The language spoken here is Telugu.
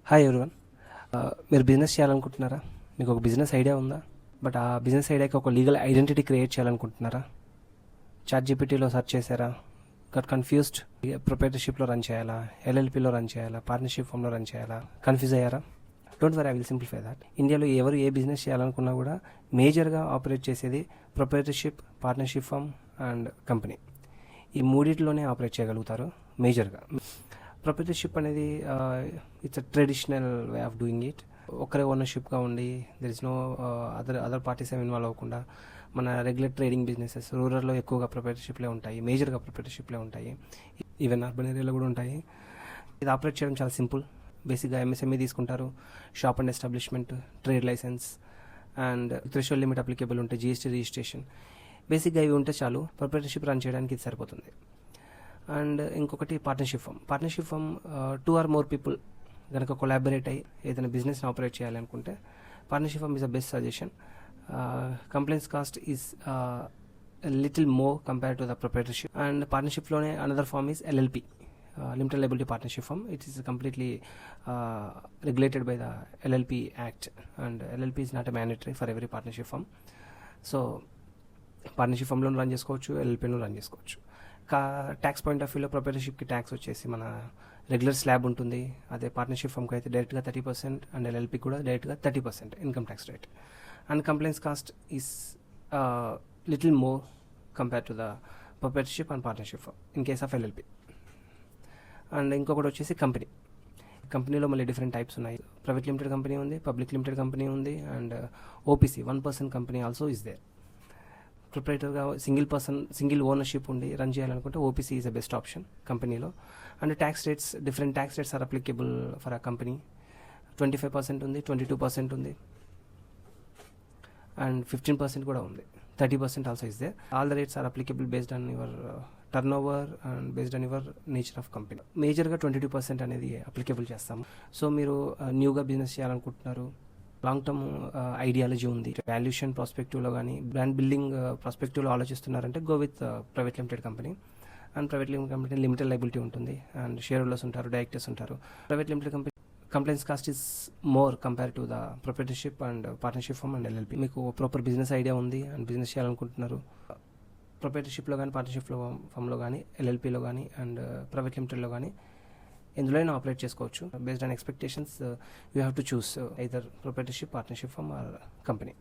Hi everyone. మీరు బిజినెస్ చేయాలనుకుంటున్నారా? మీకు ఒక బిజినెస్ ఐడియా ఉందా? బట్ ఆ బిజినెస్ ఐడియాకి ఒక లీగల్ ఐడెంటిటీ క్రియేట్ చేయాలనుకుంటున్నారా? చాట్ జీపీటీలో సెర్చ్ చేశారా? Got confused? ప్రొప్రైటర్షిప్లో రన్ చేయాలా, ఎల్ఎల్పిలో రన్ చేయాలా, పార్ట్నర్షిప్ ఫామ్లో రన్ చేయాలా? కన్ఫ్యూజ్ అయ్యారా? Don't worry, I will simplify that. ఇండియాలో ఎవరు ఏ బిజినెస్ చేయాలనుకున్నా కూడా మేజర్గా ఆపరేట్ చేసేది proprietorship, partnership firm and company. ఈ మూడిట్లోనే ఆపరేట్ చేయగలుగుతారు మేజర్గా. ప్రొప్రైటర్షిప్ అనేది it's a traditional way of doing it. ఒకరే ఓనర్షిప్గా ఉండి there is no other parties ఏమి ఇన్వాల్వ్ అవ్వకుండా మన రెగ్యులర్ ట్రేడింగ్ బిజినెసెస్ రూరల్లో ఎక్కువగా ప్రొప్రైటర్షిప్లే ఉంటాయి, మేజర్గా ప్రొప్రైటర్షిప్లే ఉంటాయి. ఈవెన్ అర్బన్ ఏరియాలో కూడా ఉంటాయి. ఇది ఆపరేట్ చేయడం చాలా సింపుల్. బేసిక్గా ఎంఎస్ఎంఈ తీసుకుంటారు, shop and establishment, trade licence and threshold limit applicable ఉంటే జిఎస్టీ రిజిస్ట్రేషన్. బేసిక్గా ఇవి ఉంటే చాలు, ప్రొప్రైటర్షిప్ రన్ చేయడానికి ఇది సరిపోతుంది. అండ్ ఇంకొకటి partnership firm. Partnership firm 2 or more people కనుక కొలాబరేట్ అయ్యి ఏదైనా బిజినెస్ని ఆపరేట్ చేయాలనుకుంటే partnership firm is the best suggestion. Compliance cost is little more compare to the proprietorship. And పార్ట్నర్షిప్లోనే another firm is LLP, limited liability partnership firm. It is completely regulated by the LLP Act, and LLP is not a mandatory for every partnership firm. So partnership ఫామ్లో రన్ చేసుకోవచ్చు, ఎల్ఎల్పీలో రన్ చేసుకోవచ్చు. ట్యాక్స్ పాయింట్ ఆఫ్ వ్యూలో ప్రొప్రైటర్షిప్కి ట్యాక్స్ వచ్చేసి మన రెగ్యులర్ స్లాబ్ ఉంటుంది. అదే పార్ట్నర్షిప్ ఫామ్కి అయితే డైరెక్ట్గా 30% అండ్ ఎల్ఎల్పీ కూడా డైరెక్ట్గా 30% income tax rate. And compliance cost is little more compare to the proprietorship and partnership firm in case of LLP. And ఇంకొకటి వచ్చేసి కంపెనీలో మళ్ళీ డిఫరెంట్ టైప్స్ ఉన్నాయి. ప్రైవేట్ లిమిటెడ్ కంపెనీ ఉంది, పబ్లిక్ లిమిటెడ్ కంపెనీ ఉంది, and OPC 1% company also is there. ప్రొప్రైటర్గా సింగిల్ ఓనర్షిప్ ఉండి రన్ చేయాలనుకుంటే OPC is the best option కంపెనీలో. And different tax rates are applicable for a company. 25% ఉంది, 22% ఉంది, అండ్ 15% కూడా ఉంది, 30% also is there. All the rates are applicable based on your turnover and based on your nature of company. మేజర్గా 22% అనేది అప్లికేబుల్ చేస్తాము. సో మీరు న్యూగా బిజినెస్ చేయాలనుకుంటున్నారు, లాంగ్ టర్మ్ ఐడియాలజీ ఉంది, వాల్యూషన్ ప్రాస్పెక్టివ్లో కానీ బ్రాండ్ బిల్డింగ్ ప్రాస్పెక్టివ్లో ఆలోచిస్తున్నారంటే go with private limited company. And private limited company limited liability ఉంటుంది, అండ్ షేర్ హోల్డర్స్ ఉంటారు, డైరెక్టర్స్ ఉంటారు. Private limited company compliance cost is more compare to the proprietorship and partnership firm and LLP. మీకు ప్రాపర్ బిజినెస్ ఐడియా ఉంది అండ్ బిజినెస్ చేయాలనుకుంటున్నారు, ప్రొప్రైటర్షిప్లో కానీ పార్ట్నర్షిప్ ఫామ్లో కానీ ఎల్ఎల్పీలో కానీ అండ్ ప్రైవేట్ లిమిటెడ్లో కానీ ఎందులోనైనా ఆపరేట్ చేసుకోవచ్చు. Based on expectations you have to choose either proprietorship, partnership firm or company.